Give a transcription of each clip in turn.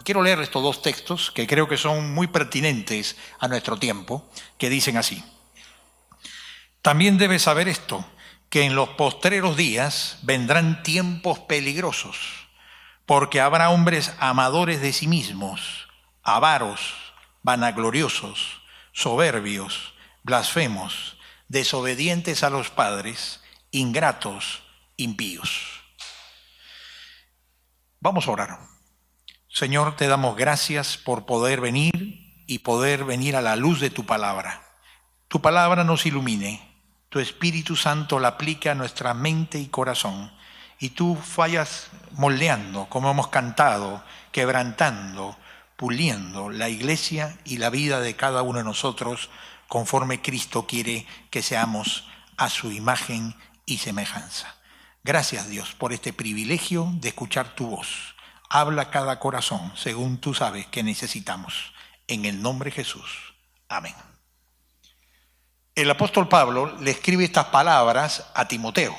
Quiero leer estos dos textos que creo que son muy pertinentes a nuestro tiempo, que dicen así. También debes saber esto, que en los postreros días vendrán tiempos peligrosos, porque habrá hombres amadores de sí mismos, avaros, vanagloriosos, soberbios, blasfemos, desobedientes a los padres, ingratos, impíos. Vamos a orar. Señor, te damos gracias por poder venir y poder venir a la luz de tu palabra. Tu palabra nos ilumine, tu Espíritu Santo la aplique a nuestra mente y corazón, y tú vayas moldeando, como hemos cantado, quebrantando, puliendo la iglesia y la vida de cada uno de nosotros, conforme Cristo quiere que seamos a su imagen y semejanza. Gracias, Dios, por este privilegio de escuchar tu voz. Habla cada corazón según tú sabes que necesitamos. En el nombre de Jesús. Amén. El apóstol Pablo le escribe estas palabras a Timoteo,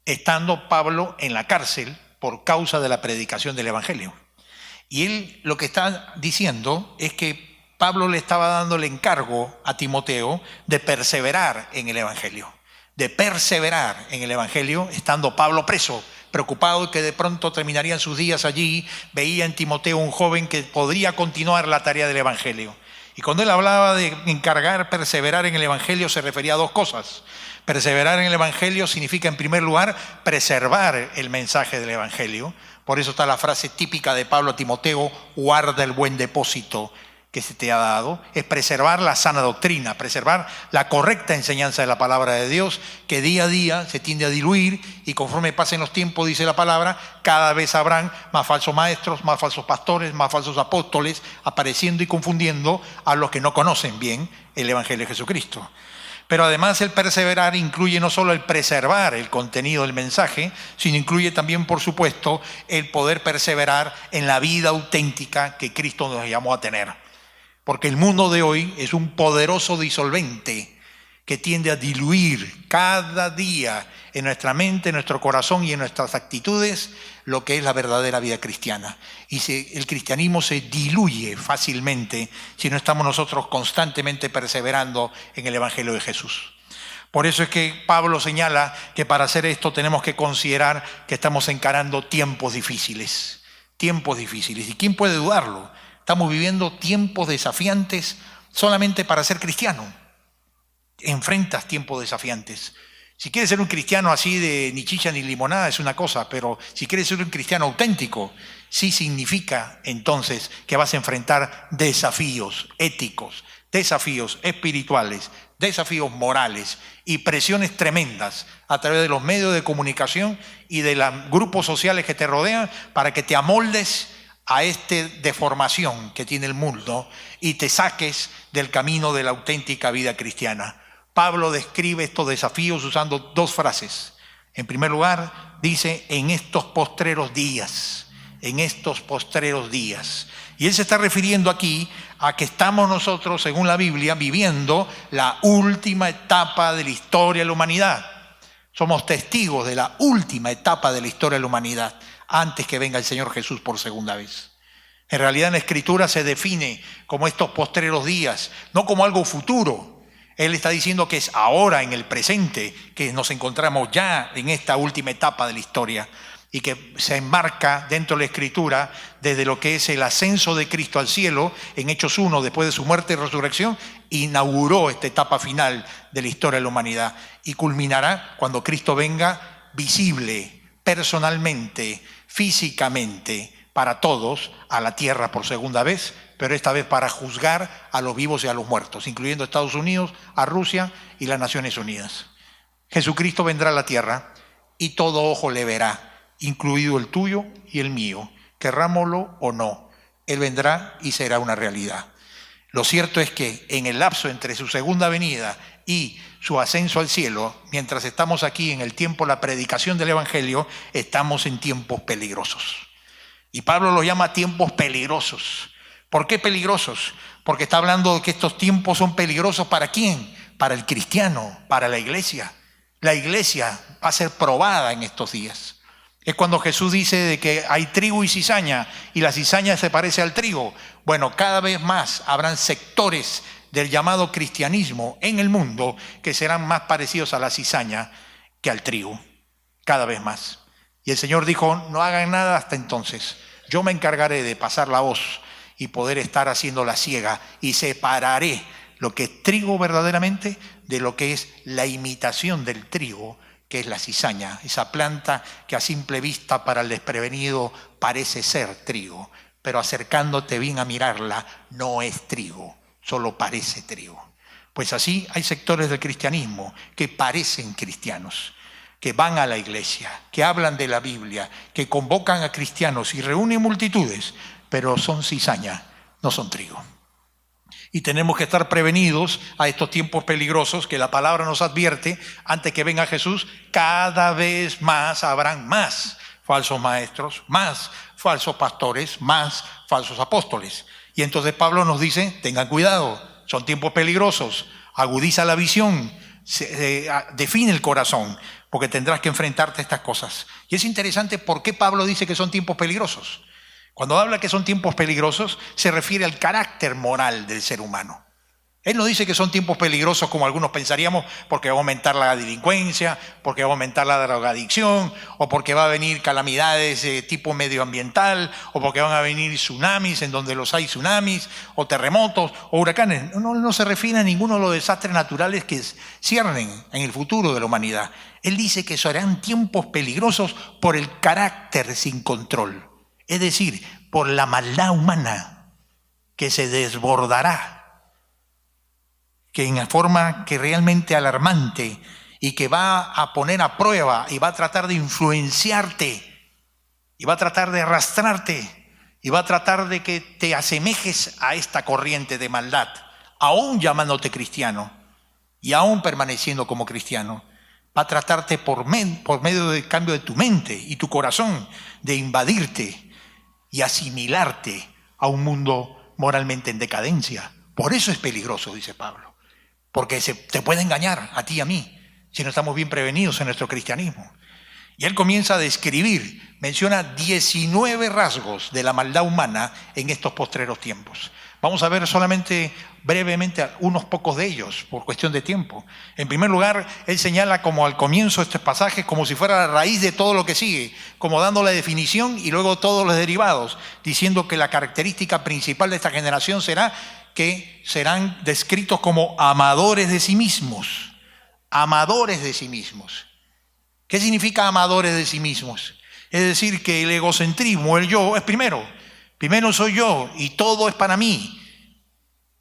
estando Pablo en la cárcel por causa de la predicación del Evangelio. Y él lo que está diciendo es que Pablo le estaba dando el encargo a Timoteo de perseverar en el Evangelio. De perseverar en el Evangelio, estando Pablo preso, preocupado que de pronto terminarían sus días allí, veía en Timoteo un joven que podría continuar la tarea del Evangelio. Y cuando él hablaba de encargar, perseverar en el Evangelio, se refería a dos cosas. Perseverar en el Evangelio significa, en primer lugar, preservar el mensaje del Evangelio. Por eso está la frase típica de Pablo a Timoteo, guarda el buen depósito que se te ha dado. Es preservar la sana doctrina, preservar la correcta enseñanza de la palabra de Dios, que día a día se tiende a diluir, y conforme pasen los tiempos, dice la palabra, cada vez habrán más falsos maestros, más falsos pastores, más falsos apóstoles, apareciendo y confundiendo a los que no conocen bien el Evangelio de Jesucristo. Pero además el perseverar incluye no solo el preservar el contenido del mensaje, sino incluye también, por supuesto, el poder perseverar en la vida auténtica que Cristo nos llamó a tener. Porque el mundo de hoy es un poderoso disolvente que tiende a diluir cada día en nuestra mente, en nuestro corazón y en nuestras actitudes lo que es la verdadera vida cristiana. Y el cristianismo se diluye fácilmente si no estamos nosotros constantemente perseverando en el Evangelio de Jesús. Por eso es que Pablo señala que para hacer esto tenemos que considerar que estamos encarando tiempos difíciles. Tiempos difíciles. ¿Y quién puede dudarlo? Estamos viviendo tiempos desafiantes solamente para ser cristiano. Enfrentas tiempos desafiantes. Si quieres ser un cristiano así de ni chicha ni limonada es una cosa, pero si quieres ser un cristiano auténtico, sí significa entonces que vas a enfrentar desafíos éticos, desafíos espirituales, desafíos morales y presiones tremendas a través de los medios de comunicación y de los grupos sociales que te rodean para que te amoldes a esta deformación que tiene el mundo y te saques del camino de la auténtica vida cristiana. Pablo describe estos desafíos usando dos frases. En primer lugar, dice, en estos postreros días, en estos postreros días. Y él se está refiriendo aquí a que estamos nosotros, según la Biblia, viviendo la última etapa de la historia de la humanidad. Somos testigos de la última etapa de la historia de la humanidad, antes que venga el Señor Jesús por segunda vez. En realidad en la Escritura se define como estos postreros días, no como algo futuro. Él está diciendo que es ahora, en el presente, que nos encontramos ya en esta última etapa de la historia y que se enmarca dentro de la Escritura desde lo que es el ascenso de Cristo al cielo en Hechos 1, después de su muerte y resurrección, inauguró esta etapa final de la historia de la humanidad y culminará cuando Cristo venga visible, personalmente, físicamente, para todos a la tierra por segunda vez, pero esta vez para juzgar a los vivos y a los muertos, incluyendo a Estados Unidos, a Rusia y las Naciones Unidas. Jesucristo vendrá a la tierra y todo ojo le verá, incluido el tuyo y el mío, querrámoslo o no. Él vendrá y será una realidad. Lo cierto es que en el lapso entre su segunda venida y su ascenso al cielo, mientras estamos aquí en el tiempo de la predicación del Evangelio, estamos en tiempos peligrosos. Y Pablo los llama tiempos peligrosos. ¿Por qué peligrosos? Porque está hablando de que estos tiempos son peligrosos ¿para quién? Para el cristiano, para la iglesia. La iglesia va a ser probada en estos días. Es cuando Jesús dice de que hay trigo y cizaña, y la cizaña se parece al trigo. Bueno, cada vez más habrán sectores del llamado cristianismo en el mundo que serán más parecidos a la cizaña que al trigo, cada vez más. Y el Señor dijo, no hagan nada hasta entonces. Yo me encargaré de pasar la voz y poder estar haciendo la siega, y separaré lo que es trigo verdaderamente de lo que es la imitación del trigo, que es la cizaña, esa planta que a simple vista para el desprevenido parece ser trigo, pero acercándote bien a mirarla no es trigo, solo parece trigo. Pues así hay sectores del cristianismo que parecen cristianos, que van a la iglesia, que hablan de la Biblia, que convocan a cristianos y reúnen multitudes, pero son cizaña, no son trigo. Y tenemos que estar prevenidos a estos tiempos peligrosos que la palabra nos advierte. Antes que venga Jesús, cada vez más habrán más falsos maestros, más falsos pastores, más falsos apóstoles. Y entonces Pablo nos dice, tengan cuidado, son tiempos peligrosos, agudiza la visión, define el corazón, porque tendrás que enfrentarte a estas cosas. Y es interesante por qué Pablo dice que son tiempos peligrosos. Cuando habla que son tiempos peligrosos, se refiere al carácter moral del ser humano. Él no dice que son tiempos peligrosos como algunos pensaríamos, porque va a aumentar la delincuencia, porque va a aumentar la drogadicción, o porque va a venir calamidades de tipo medioambiental, o porque van a venir tsunamis en donde los hay tsunamis, o terremotos, o huracanes. No se refiere a ninguno de los desastres naturales que ciernen en el futuro de la humanidad. Él dice que serán tiempos peligrosos por el carácter sin control. Es decir, por la maldad humana que se desbordará, que en forma que realmente alarmante y que va a poner a prueba y va a tratar de influenciarte y va a tratar de arrastrarte y va a tratar de que te asemejes a esta corriente de maldad, aún llamándote cristiano y aún permaneciendo como cristiano. Va a tratarte por medio del cambio de tu mente y tu corazón de invadirte y asimilarte a un mundo moralmente en decadencia. Por eso es peligroso, dice Pablo, porque te puede engañar a ti y a mí si no estamos bien prevenidos en nuestro cristianismo. Y él comienza a describir, menciona 19 rasgos de la maldad humana en estos postreros tiempos. Vamos a ver solamente brevemente unos pocos de ellos, por cuestión de tiempo. En primer lugar, él señala como al comienzo de este pasaje, como si fuera la raíz de todo lo que sigue, como dando la definición y luego todos los derivados, diciendo que la característica principal de esta generación será que serán descritos como amadores de sí mismos. Amadores de sí mismos. ¿Qué significa amadores de sí mismos? Es decir, que el egocentrismo, el yo, es primero. Primero soy yo y todo es para mí.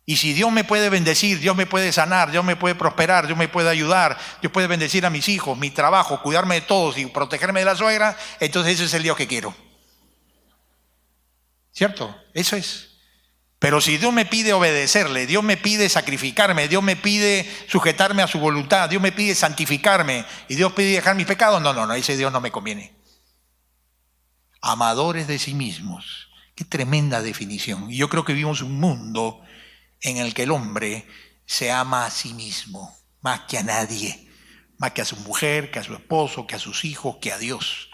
Y si Dios me puede bendecir, Dios me puede sanar, Dios me puede prosperar, Dios me puede ayudar, Dios puede bendecir a mis hijos, mi trabajo, cuidarme de todos y protegerme de la suegra, entonces ese es el Dios que quiero. ¿Cierto? Eso es. Pero si Dios me pide obedecerle, Dios me pide sacrificarme, Dios me pide sujetarme a su voluntad, Dios me pide santificarme y Dios pide dejar mis pecados, no, ese Dios no me conviene. Amadores de sí mismos. Qué tremenda definición. Y yo creo que vivimos un mundo en el que el hombre se ama a sí mismo, más que a nadie, más que a su mujer, que a su esposo, que a sus hijos, que a Dios.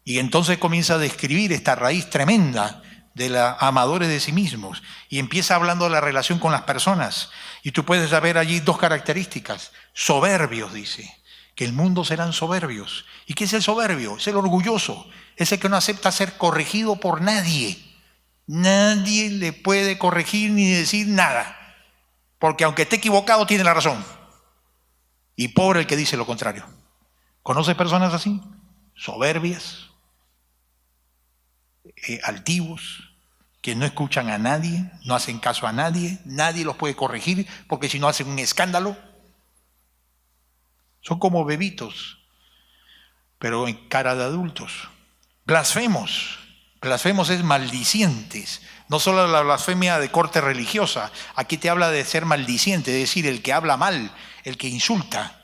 Y entonces comienza a describir esta raíz tremenda de los amadores de sí mismos y empieza hablando de la relación con las personas. Y tú puedes saber allí dos características. Soberbios, dice, que el mundo serán soberbios. ¿Y qué es el soberbio? Es el orgulloso, es el que no acepta ser corregido por nadie. Nadie le puede corregir ni decir nada, porque aunque esté equivocado tiene la razón. Y pobre el que dice lo contrario. ¿Conoces personas así? Soberbias, altivos, que no escuchan a nadie, no hacen caso a nadie, nadie los puede corregir, porque si no hacen un escándalo. Son como bebitos, pero en cara de adultos. Blasfemos. Blasfemos es maldicientes. No solo la blasfemia de corte religiosa. Aquí te habla de ser maldiciente, es decir, el que habla mal, el que insulta.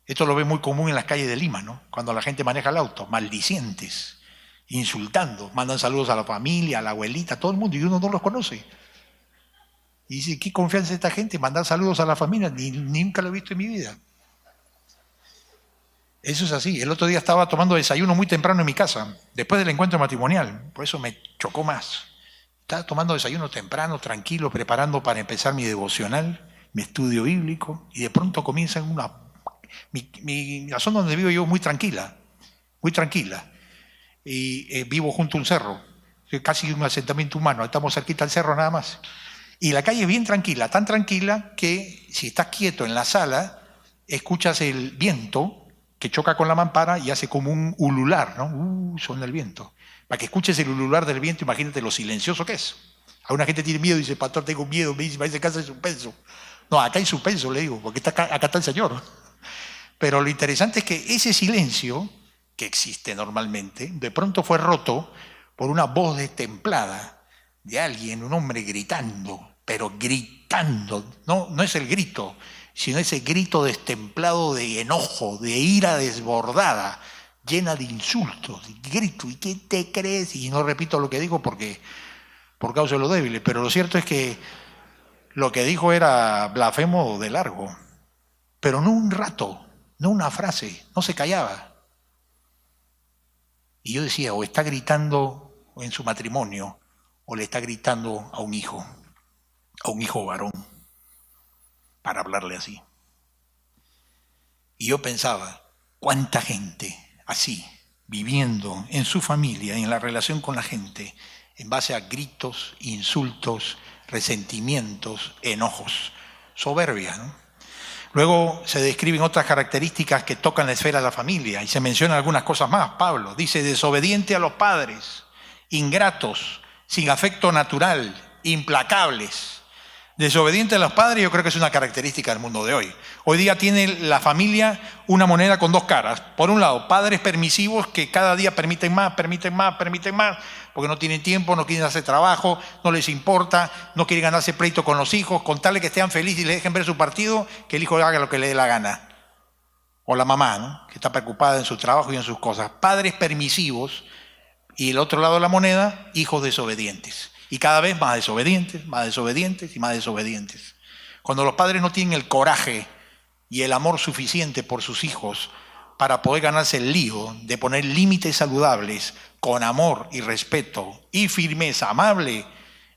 Esto lo ve muy común en las calles de Lima, ¿no? Cuando la gente maneja el auto, maldicientes, insultando, mandan saludos a la familia, a la abuelita, a todo el mundo, y uno no los conoce. Y dice, ¿qué confianza esta gente? Mandar saludos a la familia, nunca lo he visto en mi vida. Eso es así. El otro día estaba tomando desayuno muy temprano en mi casa, después del encuentro matrimonial. Por eso me chocó más. Estaba tomando desayuno temprano, tranquilo, preparando para empezar mi devocional, mi estudio bíblico, y de pronto comienza la zona donde vivo yo es muy tranquila, y vivo junto a un cerro, casi un asentamiento humano, estamos cerquita al cerro nada más. Y la calle es bien tranquila, tan tranquila que si estás quieto en la sala, escuchas el viento que choca con la mampara y hace como un ulular, ¿no? Son del viento. Para que escuches el ulular del viento, imagínate lo silencioso que es. Alguna gente tiene miedo y dice, pastor, tengo miedo, me dice, parece casa de suspenso. No, acá hay suspenso, le digo, porque acá está el Señor. Pero lo interesante es que ese silencio, que existe normalmente, de pronto fue roto por una voz destemplada de alguien, un hombre gritando, pero gritando, no es el grito, sino ese grito destemplado de enojo, de ira desbordada, llena de insultos, de grito, ¿y qué te crees? Y no repito lo que digo porque por causa de lo débil, pero lo cierto es que lo que dijo era blasfemo de largo, pero no un rato, no una frase, no se callaba. Y yo decía, o está gritando en su matrimonio, o le está gritando a un hijo varón, para hablarle así. Y yo pensaba, ¿cuánta gente así, viviendo en su familia, en la relación con la gente, en base a gritos, insultos, resentimientos, enojos, soberbia, ¿no? Luego se describen otras características que tocan la esfera de la familia y se mencionan algunas cosas más. Pablo dice, desobediente a los padres, ingratos, sin afecto natural, implacables. Desobediente a los padres yo creo que es una característica del mundo de hoy. Hoy día tiene la familia una moneda con dos caras. Por un lado, padres permisivos que cada día permiten más, porque no tienen tiempo, no quieren hacer trabajo, no les importa, no quieren ganarse pleito con los hijos, con tal de que estén felices y les dejen ver su partido, que el hijo haga lo que le dé la gana. O la mamá, ¿no? Que está preocupada en su trabajo y en sus cosas. Padres permisivos y el otro lado de la moneda, hijos desobedientes. Y cada vez más desobedientes y más desobedientes. Cuando los padres no tienen el coraje y el amor suficiente por sus hijos para poder ganarse el lío de poner límites saludables con amor y respeto y firmeza amable,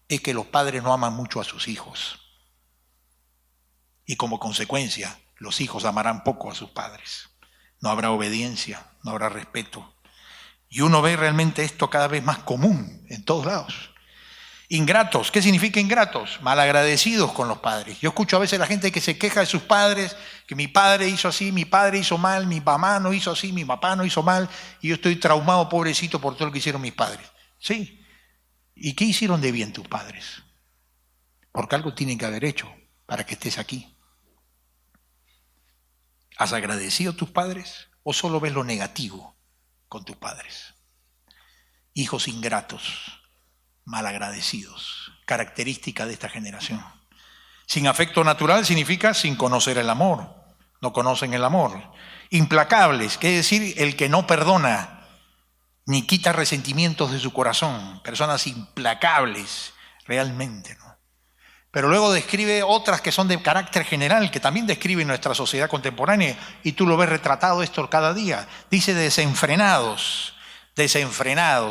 es que los padres no aman mucho a sus hijos. Y como consecuencia, los hijos amarán poco a sus padres. No habrá obediencia, no habrá respeto. Y uno ve realmente esto cada vez más común en todos lados. Ingratos, ¿qué significa ingratos? Malagradecidos con los padres. Yo escucho a veces a la gente que se queja de sus padres, que mi padre hizo así, mi padre hizo mal, mi mamá no hizo así, mi papá no hizo mal, y yo estoy traumado, pobrecito, por todo lo que hicieron mis padres. Sí. ¿Y qué hicieron de bien tus padres? Porque algo tienen que haber hecho para que estés aquí. ¿Has agradecido a tus padres o solo ves lo negativo con tus padres? Hijos ingratos, malagradecidos, característica de esta generación. Sin afecto natural significa sin conocer el amor, no conocen el amor. Implacables, quiere decir el que no perdona, ni quita resentimientos de su corazón, personas implacables, realmente, ¿no? Pero luego describe otras que son de carácter general, que también describe nuestra sociedad contemporánea, y tú lo ves retratado esto cada día. Dice desenfrenados,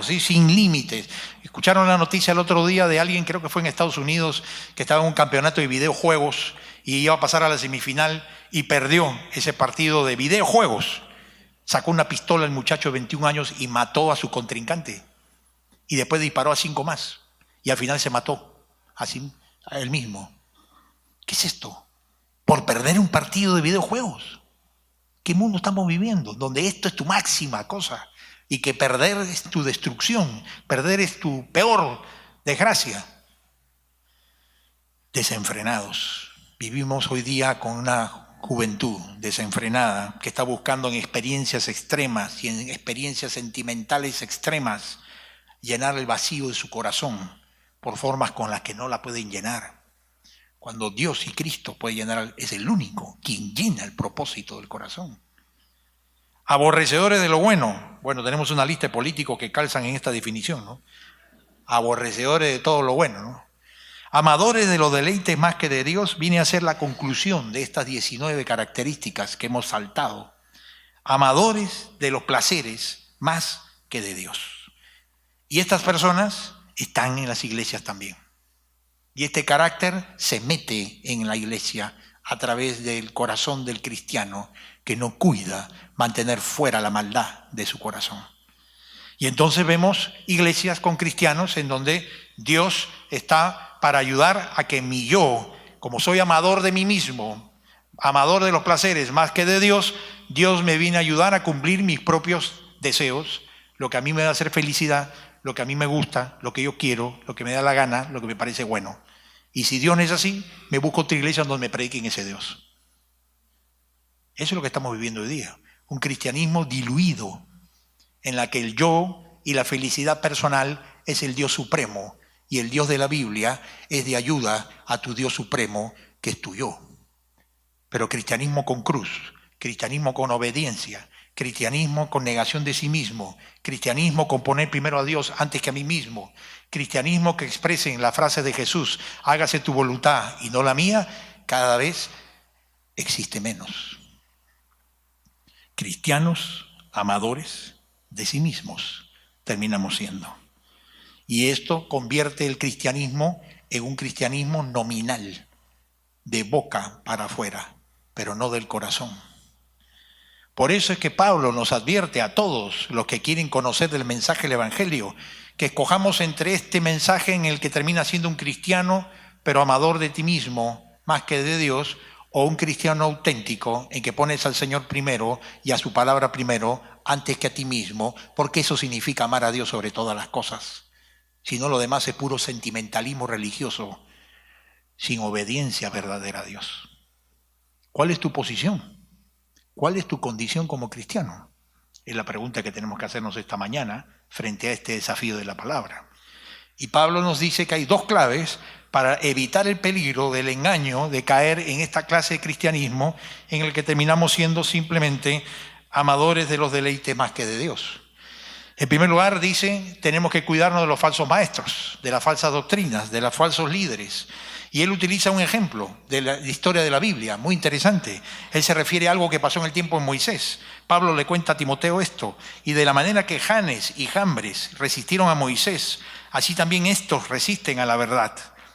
¿sí? Sin límites. Escucharon la noticia el otro día de alguien, creo que fue en Estados Unidos, que estaba en un campeonato de videojuegos y iba a pasar a la semifinal y perdió ese partido de videojuegos. Sacó una pistola el muchacho de 21 años y mató a su contrincante. Y después disparó a 5 más. Y al final se mató así, a él mismo. ¿Qué es esto? Por perder un partido de videojuegos. ¿Qué mundo estamos viviendo? Donde esto es tu máxima cosa. Y que perder es tu destrucción, perder es tu peor desgracia. Desenfrenados. Vivimos hoy día con una juventud desenfrenada que está buscando en experiencias extremas y en experiencias sentimentales extremas llenar el vacío de su corazón por formas con las que no la pueden llenar. Cuando Dios y Cristo pueden llenar, es el único quien llena el propósito del corazón. Aborrecedores de lo bueno. Bueno, tenemos una lista de políticos que calzan en esta definición, ¿no? Aborrecedores de todo lo bueno, ¿no? Amadores de los deleites más que de Dios, viene a ser la conclusión de estas 19 características que hemos saltado. amadores de los placeres más que de Dios. Y estas personas están en las iglesias también. Y este carácter se mete en la iglesia a través del corazón del cristiano que no cuida mantener fuera la maldad de su corazón. Y entonces vemos iglesias con cristianos en donde Dios está para ayudar a que mi yo, como soy amador de mí mismo, amador de los placeres más que de Dios, Dios me viene a ayudar a cumplir mis propios deseos, lo que a mí me da hacer felicidad, lo que a mí me gusta, lo que yo quiero, lo que me da la gana, lo que me parece bueno. Y si Dios no es así, me busco otra iglesia donde me prediquen ese Dios. Eso es lo que estamos viviendo hoy día. Un cristianismo diluido, en la que el yo y la felicidad personal es el Dios supremo, y el Dios de la Biblia es de ayuda a tu Dios supremo, que es tu yo. Pero cristianismo con cruz, cristianismo con obediencia, cristianismo con negación de sí mismo, cristianismo con poner primero a Dios antes que a mí mismo, cristianismo que expresen la frase de Jesús, hágase tu voluntad y no la mía, cada vez existe menos. Cristianos amadores de sí mismos terminamos siendo. Y esto convierte el cristianismo en un cristianismo nominal, de boca para afuera, pero no del corazón. Por eso es que Pablo nos advierte a todos los que quieren conocer del mensaje del Evangelio, que escojamos entre este mensaje en el que termina siendo un cristiano, pero amador de ti mismo, más que de Dios, o un cristiano auténtico en que pones al Señor primero y a su palabra primero antes que a ti mismo, porque eso significa amar a Dios sobre todas las cosas. Si no, lo demás es puro sentimentalismo religioso, sin obediencia verdadera a Dios. ¿Cuál es tu posición? ¿Cuál es tu condición como cristiano? Es la pregunta que tenemos que hacernos esta mañana frente a este desafío de la palabra. Y Pablo nos dice que hay dos claves para evitar el peligro del engaño de caer en esta clase de cristianismo en el que terminamos siendo simplemente amadores de los deleites más que de Dios. En primer lugar, dice, tenemos que cuidarnos de los falsos maestros, de las falsas doctrinas, de los falsos líderes. Y él utiliza un ejemplo de la historia de la Biblia, muy interesante. Él se refiere a algo que pasó en el tiempo de Moisés. Pablo le cuenta a Timoteo esto, y de la manera que Janes y Jambres resistieron a Moisés, así también estos resisten a la verdad.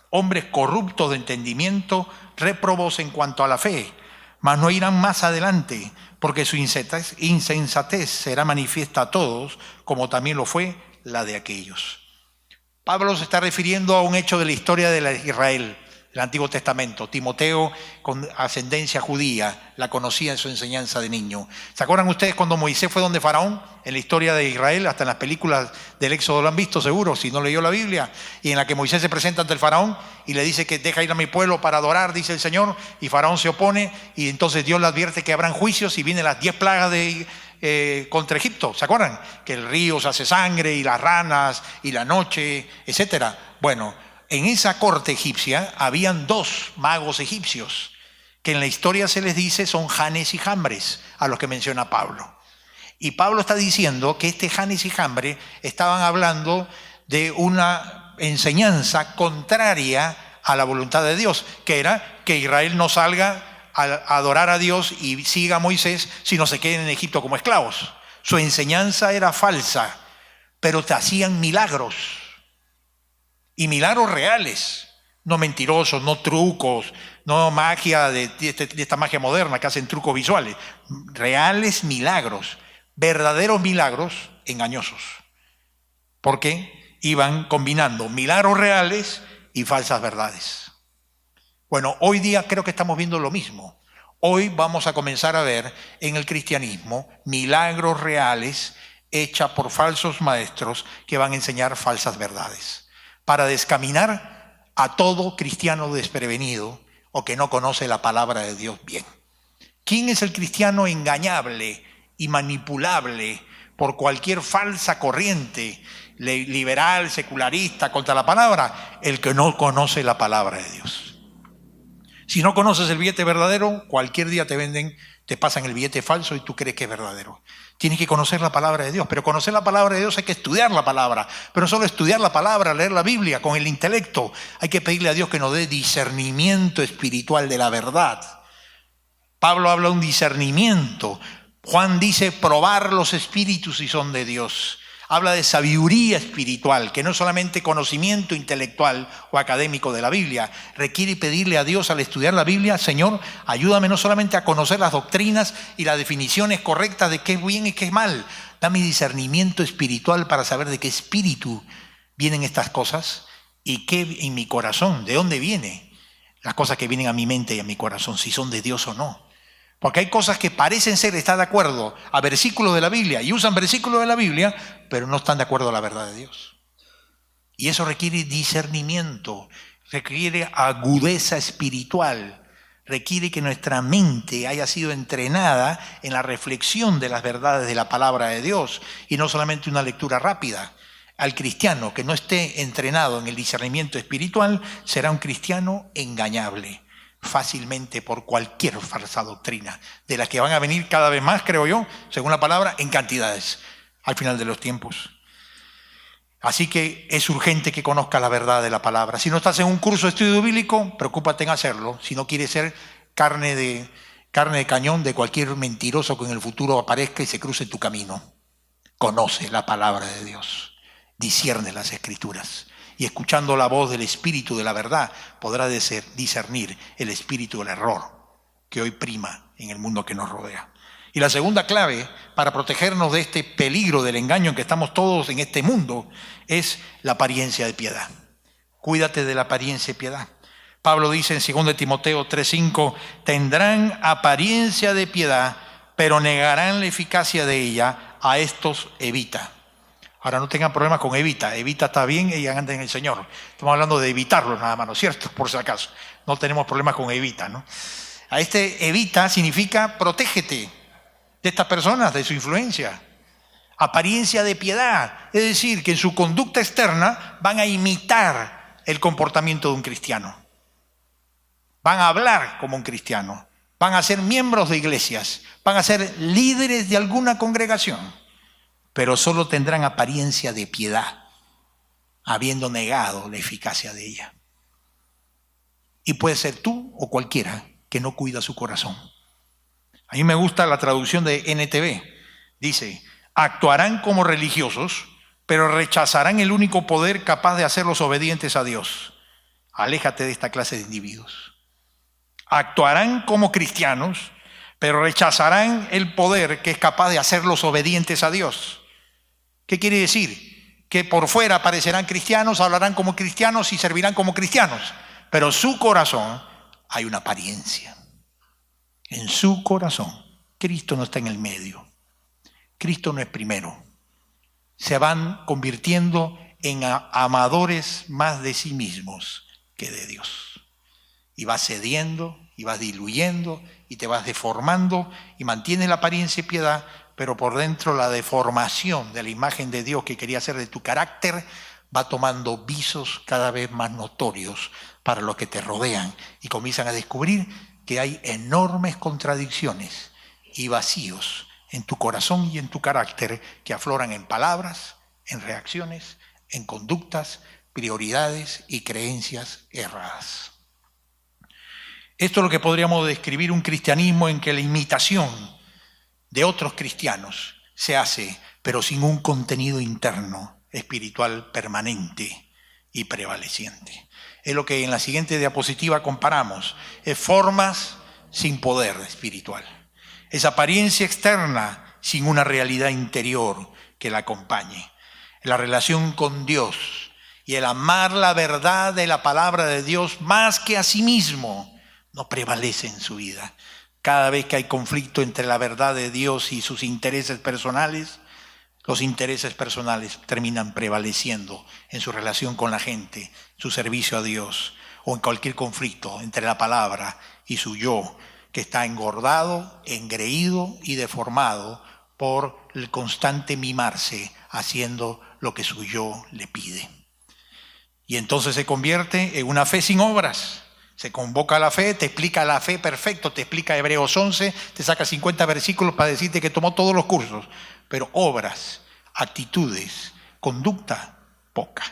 Hombres corruptos de entendimiento, réprobos en cuanto a la fe, mas no irán más adelante, porque su insensatez será manifiesta a todos, como también lo fue la de aquellos. Pablo se está refiriendo a un hecho de la historia de Israel, del Antiguo Testamento. Timoteo, con ascendencia judía, la conocía en su enseñanza de niño. ¿Se acuerdan ustedes cuando Moisés fue donde Faraón? En la historia de Israel, hasta en las películas del Éxodo lo han visto seguro, si no leyó la Biblia, y en la que Moisés se presenta ante el Faraón y le dice que deja ir a mi pueblo para adorar, dice el Señor, y Faraón se opone, y entonces Dios le advierte que habrán juicios y vienen las 10 plagas contra Egipto. ¿Se acuerdan? Que el río se hace sangre y las ranas y la noche, etcétera. Bueno, en esa corte egipcia habían 2 magos egipcios que en la historia se les dice son Janes y Jambres, a los que menciona Pablo. Y Pablo está diciendo que Janes y Jambres estaban hablando de una enseñanza contraria a la voluntad de Dios, que era que Israel no salga a adorar a Dios y siga a Moisés, sino se queden en Egipto como esclavos. Su enseñanza era falsa, pero te hacían milagros. Y milagros reales, no mentirosos, no trucos, no magia de esta magia moderna que hacen trucos visuales. Reales milagros, verdaderos milagros engañosos. Porque iban combinando milagros reales y falsas verdades. Bueno, hoy día creo que estamos viendo lo mismo. Hoy vamos a comenzar a ver en el cristianismo milagros reales hechos por falsos maestros que van a enseñar falsas verdades, para descaminar a todo cristiano desprevenido o que no conoce la palabra de Dios bien. ¿Quién es el cristiano engañable y manipulable por cualquier falsa corriente liberal, secularista, contra la palabra? El que no conoce la palabra de Dios. Si no conoces el billete verdadero, cualquier día te pasan el billete falso y tú crees que es verdadero. Tienes que conocer la palabra de Dios, pero conocer la palabra de Dios hay que estudiar la palabra, pero no solo estudiar la palabra, leer la Biblia con el intelecto. Hay que pedirle a Dios que nos dé discernimiento espiritual de la verdad. Pablo habla de un discernimiento Juan dice probar los espíritus si son de Dios. Habla de sabiduría espiritual, que no es solamente conocimiento intelectual o académico de la Biblia. Requiere pedirle a Dios al estudiar la Biblia: Señor, ayúdame no solamente a conocer las doctrinas y las definiciones correctas de qué es bien y qué es mal. Dame discernimiento espiritual para saber de qué espíritu vienen estas cosas y qué en mi corazón, de dónde vienen las cosas que vienen a mi mente y a mi corazón, si son de Dios o no. Porque hay cosas que parecen estar de acuerdo a versículos de la Biblia y usan versículos de la Biblia, pero no están de acuerdo a la verdad de Dios. Y eso requiere discernimiento, requiere agudeza espiritual, requiere que nuestra mente haya sido entrenada en la reflexión de las verdades de la palabra de Dios y no solamente una lectura rápida. Al cristiano que no esté entrenado en el discernimiento espiritual será un cristiano engañable fácilmente por cualquier falsa doctrina, de las que van a venir cada vez más, creo yo, según la palabra, en cantidades al final de los tiempos. Así que es urgente que conozca la verdad de la palabra. Si no estás en un curso de estudio bíblico, preocúpate en hacerlo. Si no quieres ser carne de cañón de cualquier mentiroso que en el futuro aparezca y se cruce en tu camino. Conoce la palabra de Dios, discierne las Escrituras. Y escuchando la voz del Espíritu de la verdad, podrá discernir el espíritu del error que hoy prima en el mundo que nos rodea. Y la segunda clave para protegernos de este peligro del engaño en que estamos todos en este mundo es la apariencia de piedad. Cuídate de la apariencia de piedad. Pablo dice en 2 Timoteo 3:5, tendrán apariencia de piedad, pero negarán la eficacia de ella. A estos evita. Ahora no tengan problemas con evita. Evita está bien, ella anda en el Señor. Estamos hablando de evitarlo nada más, ¿no es cierto? Por si acaso. No tenemos problemas con evita, ¿no? A este evita significa protégete de estas personas, de su influencia. Apariencia de piedad. Es decir, que en su conducta externa van a imitar el comportamiento de un cristiano. Van a hablar como un cristiano. Van a ser miembros de iglesias. Van a ser líderes de alguna congregación. Pero solo tendrán apariencia de piedad, habiendo negado la eficacia de ella. Y puede ser tú o cualquiera que no cuida su corazón. A mí me gusta la traducción de NTV. Dice, actuarán como religiosos, pero rechazarán el único poder capaz de hacerlos obedientes a Dios. Aléjate de esta clase de individuos. Actuarán como cristianos, pero rechazarán el poder que es capaz de hacerlos obedientes a Dios. ¿Qué quiere decir? Que por fuera parecerán cristianos, hablarán como cristianos y servirán como cristianos, pero en su corazón hay una apariencia. En su corazón, Cristo no está en el medio. Cristo no es primero. Se van convirtiendo en amadores más de sí mismos que de Dios. Y vas cediendo, y vas diluyendo, y te vas deformando, y mantienes la apariencia de piedad, pero por dentro la deformación de la imagen de Dios que quería hacer de tu carácter va tomando visos cada vez más notorios para los que te rodean y comienzan a descubrir que hay enormes contradicciones y vacíos en tu corazón y en tu carácter que afloran en palabras, en reacciones, en conductas, prioridades y creencias erradas. Esto es lo que podríamos describir un cristianismo en que la imitación de otros cristianos se hace, pero sin un contenido interno espiritual permanente y prevaleciente. Es lo que en la siguiente diapositiva comparamos. Es formas sin poder espiritual. Es apariencia externa sin una realidad interior que la acompañe. La relación con Dios y el amar la verdad de la palabra de Dios más que a sí mismo no prevalece en su vida. Cada vez que hay conflicto entre la verdad de Dios y sus intereses personales, los intereses personales terminan prevaleciendo en su relación con la gente, su servicio a Dios, o en cualquier conflicto entre la palabra y su yo, que está engordado, engreído y deformado por el constante mimarse haciendo lo que su yo le pide. Y entonces se convierte en una fe sin obras. Se convoca a la fe, te explica la fe perfecto, te explica Hebreos 11, te saca 50 versículos para decirte que tomó todos los cursos, pero obras, actitudes, conducta, poca.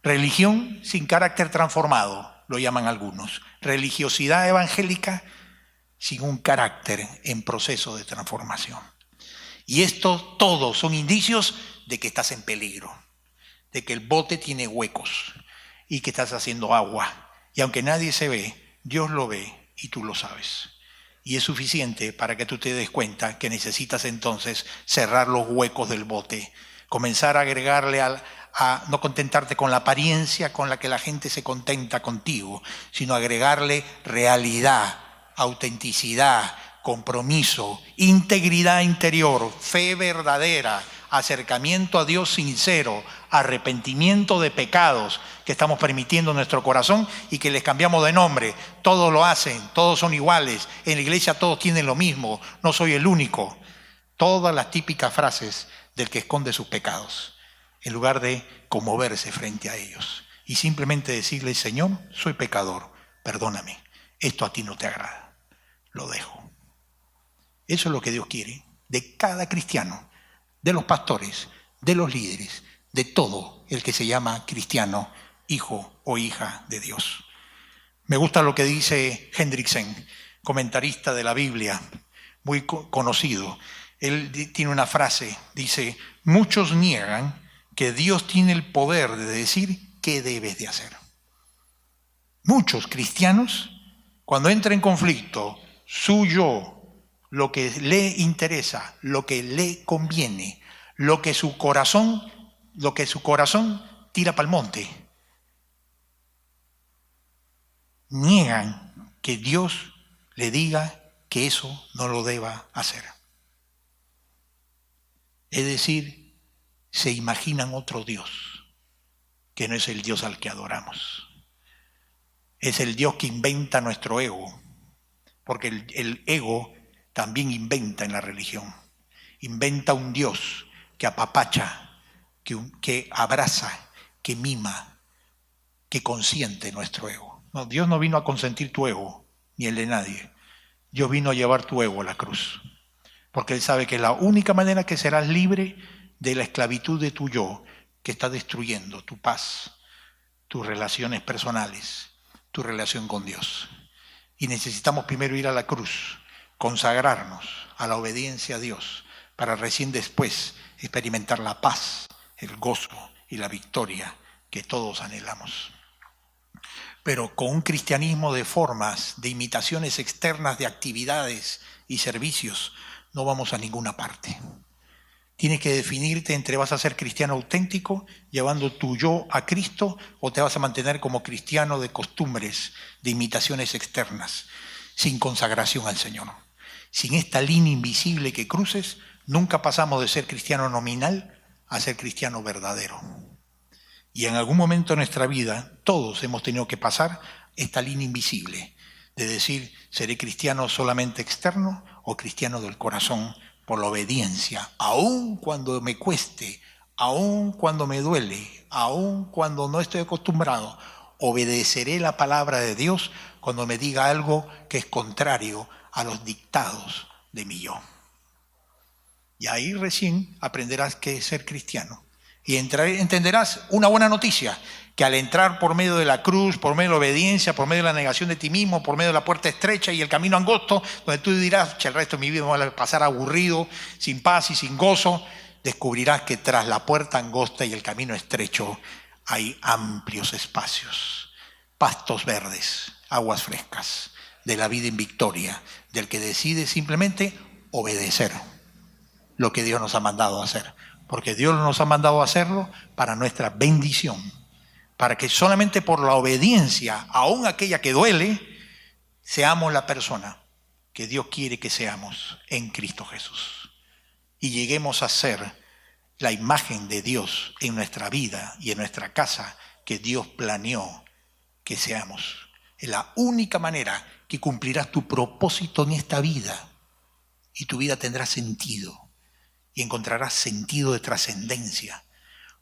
Religión sin carácter transformado, lo llaman algunos. Religiosidad evangélica sin un carácter en proceso de transformación. Y estos todos son indicios de que estás en peligro, de que el bote tiene huecos y que estás haciendo agua. Y aunque nadie se ve, Dios lo ve y tú lo sabes. Y es suficiente para que tú te des cuenta que necesitas entonces cerrar los huecos del bote, comenzar a agregarle a no contentarte con la apariencia con la que la gente se contenta contigo, sino agregarle realidad, autenticidad, compromiso, integridad interior, fe verdadera, acercamiento a Dios sincero, arrepentimiento de pecados que estamos permitiendo en nuestro corazón y que les cambiamos de nombre. Todos lo hacen, todos son iguales, en la iglesia todos tienen lo mismo, no soy el único. Todas las típicas frases del que esconde sus pecados, en lugar de conmoverse frente a ellos y simplemente decirle: Señor, soy pecador, perdóname, esto a ti no te agrada, lo dejo. Eso es lo que Dios quiere de cada cristiano, de los pastores, de los líderes, de todo el que se llama cristiano, hijo o hija de Dios. Me gusta lo que dice Hendrickson, comentarista de la Biblia, muy conocido. Él tiene una frase, dice: muchos niegan que Dios tiene el poder de decir qué debes de hacer. Muchos cristianos, cuando entra en conflicto su yo, lo que le interesa, lo que le conviene, lo que su corazón tira para el monte, niegan que Dios le diga que eso no lo deba hacer. Es decir, se imaginan otro Dios, que no es el Dios al que adoramos. Es el Dios que inventa nuestro ego, porque el ego también inventa en la religión. Inventa un Dios que apapacha, que abraza, que mima, que consiente nuestro ego. No, Dios no vino a consentir tu ego, ni el de nadie. Dios vino a llevar tu ego a la cruz, porque Él sabe que es la única manera que serás libre de la esclavitud de tu yo, que está destruyendo tu paz, tus relaciones personales, tu relación con Dios. Y necesitamos primero ir a la cruz, consagrarnos a la obediencia a Dios, para recién después experimentar la paz, el gozo y la victoria que todos anhelamos. Pero con un cristianismo de formas, de imitaciones externas de actividades y servicios, no vamos a ninguna parte. Tienes que definirte entre: vas a ser cristiano auténtico, llevando tu yo a Cristo, o te vas a mantener como cristiano de costumbres, de imitaciones externas, sin consagración al Señor. Sin esta línea invisible que cruces, nunca pasamos de ser cristiano nominal a ser cristiano verdadero. Y en algún momento de nuestra vida, todos hemos tenido que pasar esta línea invisible, de decir: ¿seré cristiano solamente externo o cristiano del corazón por la obediencia? Aun cuando me cueste, aun cuando me duele, aun cuando no estoy acostumbrado, obedeceré la palabra de Dios cuando me diga algo que es contrario a los dictados de mi yo. Y ahí recién aprenderás qué es ser cristiano. Y entenderás una buena noticia: que al entrar por medio de la cruz, por medio de la obediencia, por medio de la negación de ti mismo, por medio de la puerta estrecha y el camino angosto, donde tú dirás: el resto de mi vida me va a pasar aburrido, sin paz y sin gozo, descubrirás que tras la puerta angosta y el camino estrecho hay amplios espacios, pastos verdes, aguas frescas, de la vida en victoria, del que decide simplemente obedecer lo que Dios nos ha mandado a hacer. Porque Dios nos ha mandado a hacerlo para nuestra bendición, para que solamente por la obediencia, aun aquella que duele, seamos la persona que Dios quiere que seamos en Cristo Jesús. Y lleguemos a ser la imagen de Dios en nuestra vida y en nuestra casa que Dios planeó que seamos. Es la única manera que cumplirás tu propósito en esta vida, y tu vida tendrá sentido. Y encontrarás sentido de trascendencia,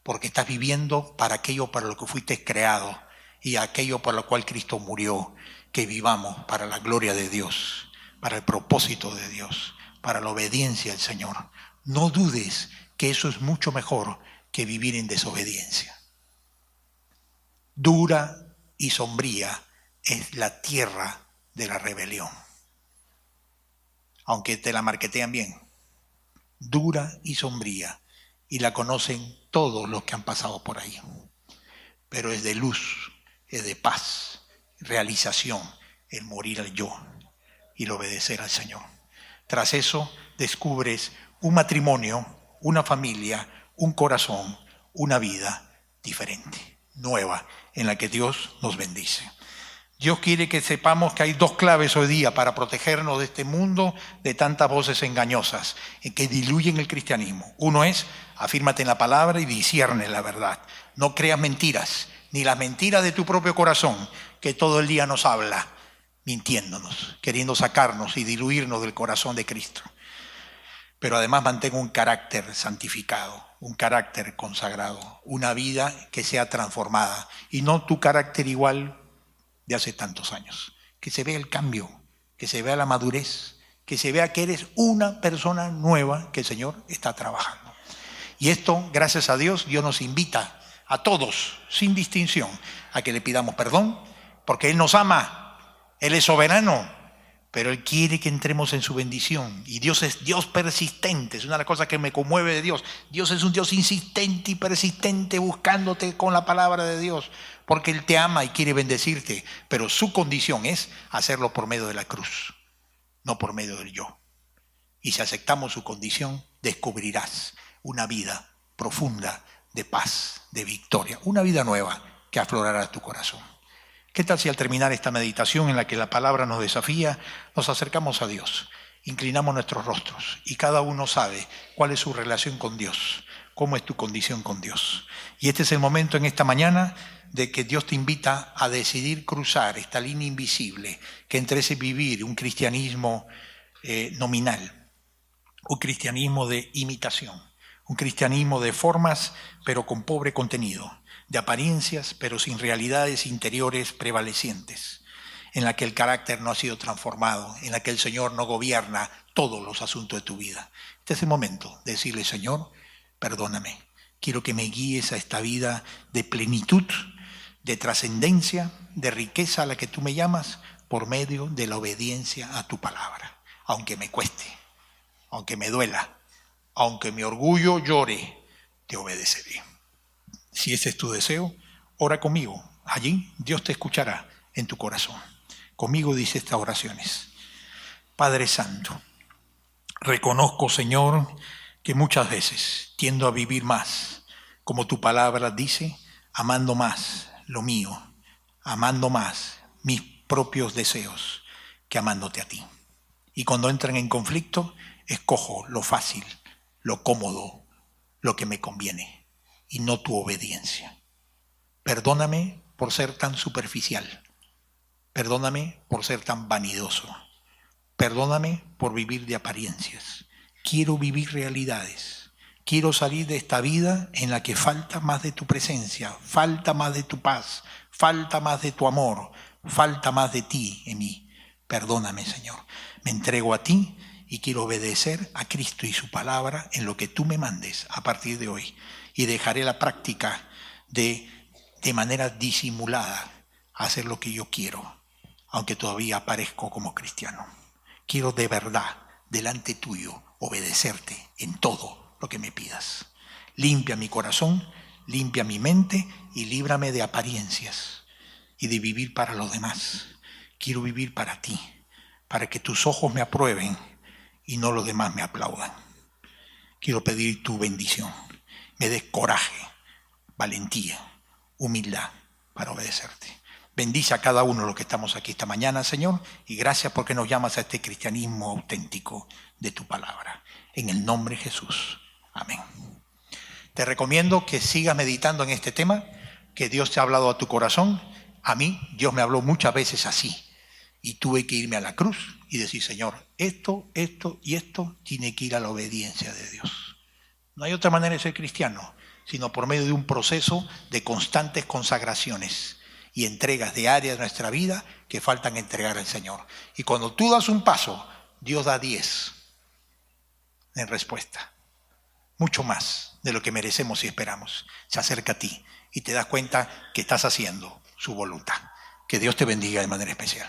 porque estás viviendo para aquello para lo que fuiste creado y aquello para lo cual Cristo murió, que vivamos para la gloria de Dios, para el propósito de Dios, para la obediencia al Señor. No dudes que eso es mucho mejor que vivir en desobediencia. Dura y sombría es la tierra de la rebelión. aunque te la marketean bien, dura y sombría, y la conocen todos los que han pasado por ahí. Pero es de luz, es de paz, realización, el morir al yo y el obedecer al Señor. Tras eso descubres un matrimonio, una familia, un corazón, una vida diferente, nueva, en la que Dios nos bendice. Dios quiere que sepamos que hay dos claves hoy día para protegernos de este mundo de tantas voces engañosas que diluyen el cristianismo. Uno es, afírmate en la palabra y discierne la verdad. No creas mentiras, ni las mentiras de tu propio corazón, que todo el día nos habla, mintiéndonos, queriendo sacarnos y diluirnos del corazón de Cristo. Pero además mantén un carácter santificado, un carácter consagrado, una vida que sea transformada, y no tu carácter igual de hace tantos años. Que se vea el cambio, que se vea la madurez, que se vea que eres una persona nueva que el Señor está trabajando. Y esto, gracias a Dios, Dios nos invita a todos, sin distinción, a que le pidamos perdón, porque Él nos ama, Él es soberano, pero Él quiere que entremos en su bendición. Y Dios es Dios persistente, es una de las cosas que me conmueve de Dios. Dios es un Dios insistente y persistente buscándote con la palabra de Dios, porque Él te ama y quiere bendecirte, pero su condición es hacerlo por medio de la cruz, no por medio del yo. Y si aceptamos su condición, descubrirás una vida profunda de paz, de victoria, una vida nueva que aflorará tu corazón. ¿Qué tal si al terminar esta meditación en la que la palabra nos desafía, nos acercamos a Dios, inclinamos nuestros rostros y cada uno sabe cuál es su relación con Dios, cómo es tu condición con Dios? Y este es el momento en esta mañana de que Dios te invita a decidir cruzar esta línea invisible que entre ese vivir un cristianismo nominal, un cristianismo de imitación, un cristianismo de formas pero con pobre contenido, de apariencias pero sin realidades interiores prevalecientes, en la que el carácter no ha sido transformado, en la que el Señor no gobierna todos los asuntos de tu vida. Este es el momento de decirle: Señor, perdóname, quiero que me guíes a esta vida de plenitud, de trascendencia, de riqueza a la que tú me llamas, por medio de la obediencia a tu palabra. Aunque me cueste, aunque me duela, aunque mi orgullo llore, te obedeceré. Si ese es tu deseo, ora conmigo. Allí Dios te escuchará en tu corazón. Conmigo dice estas oraciones. Padre Santo, reconozco, Señor, que muchas veces tiendo a vivir más, como tu palabra dice, amando más lo mío, amando más mis propios deseos que amándote a ti. Y cuando entran en conflicto, escojo lo fácil, lo cómodo, lo que me conviene, y no tu obediencia. Perdóname por ser tan superficial. Perdóname por ser tan vanidoso. Perdóname por vivir de apariencias. Quiero vivir realidades. Quiero salir de esta vida en la que falta más de tu presencia, falta más de tu paz, falta más de tu amor, falta más de ti en mí. Perdóname, Señor. Me entrego a ti y quiero obedecer a Cristo y su palabra en lo que tú me mandes a partir de hoy. Y dejaré la práctica de manera disimulada hacer lo que yo quiero, aunque todavía aparezco como cristiano. Quiero de verdad, delante tuyo, obedecerte en todo lo que me pidas. Limpia mi corazón, limpia mi mente y líbrame de apariencias y de vivir para los demás. Quiero vivir para ti, para que tus ojos me aprueben y no los demás me aplaudan. Quiero pedir tu bendición. Me des coraje, valentía, humildad para obedecerte. Bendice a cada uno de los que estamos aquí esta mañana, Señor, y gracias porque nos llamas a este cristianismo auténtico de tu palabra. En el nombre de Jesús. Amén. Te recomiendo que sigas meditando en este tema, que Dios te ha hablado a tu corazón. A mí, Dios me habló muchas veces así. Y tuve que irme a la cruz y decir: Señor, esto y esto tiene que ir a la obediencia de Dios. No hay otra manera de ser cristiano, sino por medio de un proceso de constantes consagraciones y entregas diarias de nuestra vida que faltan entregar al Señor. Y cuando tú das un paso, Dios da 10 en respuesta. Mucho más de lo que merecemos y esperamos. Se acerca a ti y te das cuenta que estás haciendo su voluntad. Que Dios te bendiga de manera especial.